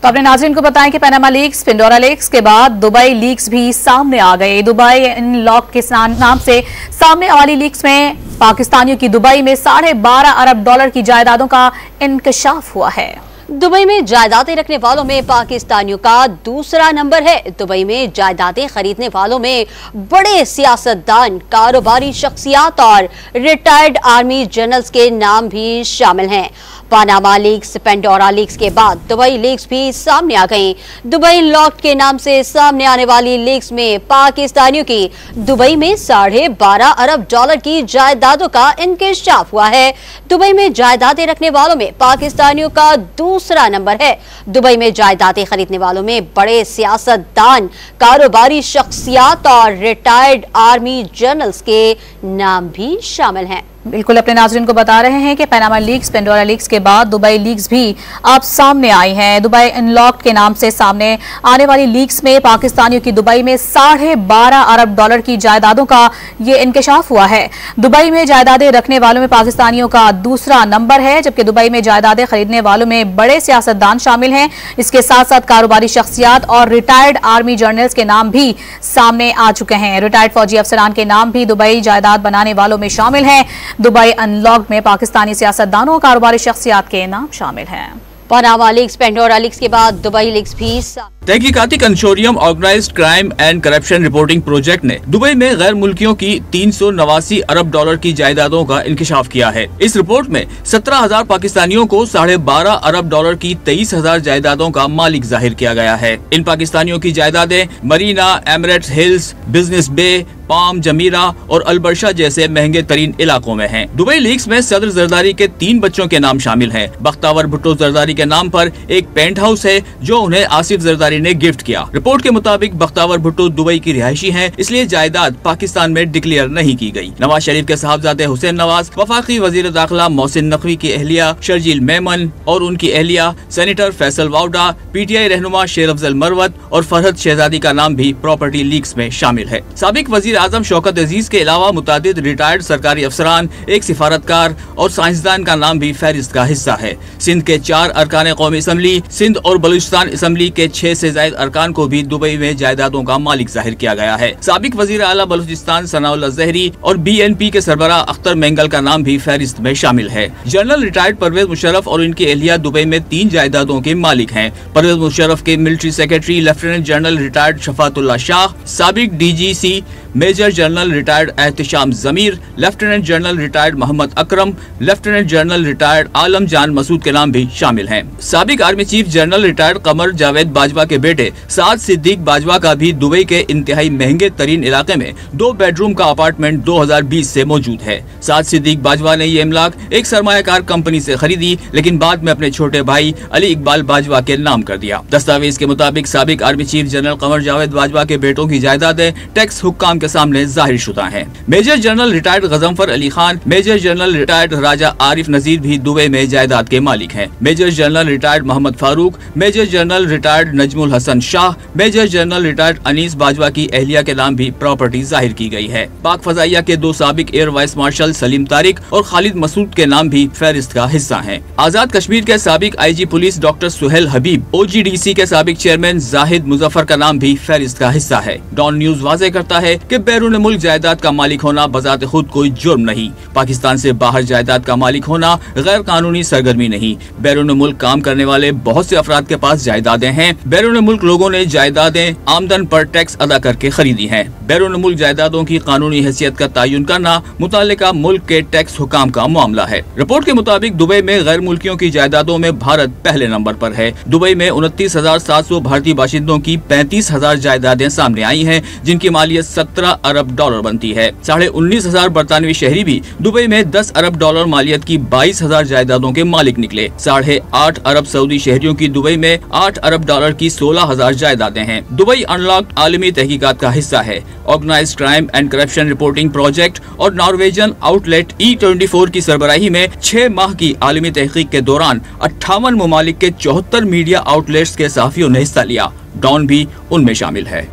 तो अपने नाज़रीन को बताएं कि पनामा लीक्स, पेंडोरा लीक्स के बाद दुबई लीक्स भी सामने आ गए। दुबई अनलॉक के नाम से सामने वाली लीक्स में पाकिस्तानियों की दुबई में $12.5 अरब की जायदादों का इंकशाफ हुआ है। दुबई में जायदादें रखने वालों में पाकिस्तानियों का दूसरा नंबर है। दुबई में जायदादें खरीदने वालों में बड़े सियासतदान, कारोबारी शख्सियात और रिटायर्ड आर्मी जनरल्स के नाम भी शामिल हैं। पनामा लीक्स, पेंडोरा लीक्स के बाद दुबई लीक्स भी सामने आ गई। दुबई अनलॉक्ड के नाम से सामने आने वाली लीक्स में पाकिस्तानियों की दुबई में $12.5 अरब की जायदादों का इंकशाफ हुआ है। दुबई में जायदादें रखने वालों में पाकिस्तानियों का दूसरा नंबर है। दुबई में जायदादें खरीदने वालों में बड़े सियासतदान, कारोबारी शख्सियात और रिटायर्ड आर्मी जनरल्स के नाम भी शामिल हैं। बिल्कुल अपने नाज़रीन को बता रहे हैं कि पनामा लीक्स, पेंडोरा लीक्स के बाद दुबई लीक्स भी अब सामने आई हैं। दुबई अनलॉक्ड के नाम से सामने आने वाली लीक्स में पाकिस्तानियों की दुबई में $12.5 अरब की जायदादों का ये इंकशाफ हुआ है। दुबई में जायदादें रखने वालों में पाकिस्तानियों का दूसरा नंबर है, जबकि दुबई में जायदादें खरीदने वालों में बड़े सियासतदान शामिल हैं। इसके साथ साथ कारोबारी शख्सियात और रिटायर्ड आर्मी जनरल्स के नाम भी सामने आ चुके हैं। रिटायर्ड फौजी अफसरान के नाम भी दुबई जायदाद बनाने वालों में शामिल हैं। दुबई अनलॉक में पाकिस्तानी सियासतदानों और कारोबारी शख्सियात के नाम शामिल हैं। पनामा लीक्स, पेंडोरा लीक्स के बाद दुबई लीक्स भी तहकीकाती consortium organized crime and corruption reporting project ने दुबई में गैर मुल्कियों की $389 अरब की जायदादों का इंकशाफ किया है। इस रिपोर्ट में 17,000 पाकिस्तानियों को $12.5 अरब की 23,000 जायदादों का मालिक जाहिर किया गया है। इन पाकिस्तानियों की जायदादें मरीना, एमिरेट्स हिल्स, बिजनेस बे, पाम, जमीरा और अलबर्शा जैसे महंगे तरीन इलाकों में हैं। दुबई लीक्स में सदर जरदारी के 3 बच्चों के नाम शामिल हैं। बख्तावर भुट्टो जरदारी के नाम पर एक पेंट हाउस है जो उन्हें आसिफ जरदारी ने गिफ्ट किया। रिपोर्ट के मुताबिक बख्तावर भुट्टो दुबई की रिहायशी हैं, इसलिए जायदाद पाकिस्तान में डिक्लेयर नहीं की गई। नवाज शरीफ के साहबजादे हुसैन नवाज, वफाकी वजीर दाखिला मोहसिन नकवी की अहलिया शर्जील मेमन और उनकी अहलिया सेनेटर फैसल वाउडा, PTI रहनुमा शेर अफजल मरवत और फरहद शहजादी का नाम भी प्रॉपर्टी लीक्स में शामिल है। साबिक वजीर आजम शौकत अजीज के अलावा मुतादिद रिटायर्ड सरकारी अफसरान, एक सिफारतकार और साइंसदान का नाम भी फहरिस्त का हिस्सा है। सिंध के 4 अरकान कौमी असम्बली, सिंध और बलूचिस्तान असम्बली के 6 से ज्यादा अरकान को भी दुबई में जायदादों का मालिक जाहिर किया गया है। साबिक वजीर आला बलूचिस्तान सनाउल्लाह ज़हरी और BNP के सरबराह अख्तर मेंगल का नाम भी फहरिस्त में शामिल है। जनरल रिटायर्ड परवेज मुशर्रफ और इनकी अहलिया दुबई में 3 जायदादों के मालिक हैं। परवेज मुशर्रफ के military secretary lieutenant general retired Shafatullah Shah, साबिक DGC major general retired Ehtisham Zameer, lieutenant general retired Mohammad Akram, lieutenant general retired Alam Jan Masood के नाम भी शामिल हैं। साबिक army chief general retired Qamar Javed Bajwa के बेटे साद सिद्दीक बाजवा का भी दुबई के इंतहाई महंगे तरीन इलाके में 2 बेडरूम का अपार्टमेंट 2020 से मौजूद है। साद सिद्दीक बाजवा ने ये इमलाक एक सरमायाकार कंपनी से खरीदी, लेकिन बाद में अपने छोटे भाई अली इकबाल बाजवा के नाम कर दिया। दस्तावेज के मुताबिक साबिक आर्मी चीफ जनरल कमर जावेद बाजवा के बेटों की जायदादें टैक्स हुक्काम के सामने जाहिर शुदा हैं। Major general retired Ghazanfar Ali Khan, major general retired Raja Arif Nazir भी दुबई में जायदाद के मालिक हैं। Major general retired Mohammad Farooq, major general retired Najmul Hasan Shah, major general retired Anees Bajwa की अहलिया के नाम भी प्रॉपर्टी जाहिर की गई है। पाक फजाइया के 2 साबिक air vice marshal Salim Tariq और खालिद मसूद के नाम भी फहरिस्त का हिस्सा हैं। आजाद कश्मीर के साबिक IG पुलिस डॉक्टर सुहेल हबीब, OGDC के साबिक चेयरमैन जाहिद मुजफ्फर का नाम भी फहरिस्त का हिस्सा है। डॉन न्यूज वाज़ेह करता है कि बैरून मुल्क जायदाद का मालिक होना बजाते खुद कोई जुर्म नहीं। पाकिस्तान से बाहर जायदाद का मालिक होना गैर कानूनी सरगर्मी नहीं। बैरून मुल्क काम करने वाले बहुत से अफराद के पास जायदादें हैं। बैरून मुल्क लोगों ने जायदादें आमदन पर टैक्स अदा करके खरीदी हैं। बैरून मुल्क जायदादों की कानूनी हैसियत का तयन करना मुतालिका मुल्क के टैक्स हुकाम का मामला है। रिपोर्ट के मुताबिक दुबई में गैर मुल्कियों की जायदादों में भारत पहले नंबर पर है। दुबई में 29,700 भारतीय बाशिंदों की 35,000 जायदादें सामने आई हैं, जिनकी मालियत $17 अरब बनती है। 19,500 बरतानवी शहरी भी दुबई में $10 अरब मालियत की 22,000 जायदादों के मालिक निकले। 8.5 अरब सऊदी शहरियों की दुबई में $8 अरब की 16,000 जायदादें हैं। दुबई अनलॉक्ड आलमी तहकीकात का हिस्सा है। Organized crime and corruption reporting Project और नॉर्वेजन आउटलेट E24 की सरबराही में 6 माह की आलमी तहकीक के दौरान 58 ममालिक के 74 मीडिया आउटलेट्स के सहाफियों ने हिस्सा लिया। डॉन भी उनमें शामिल है।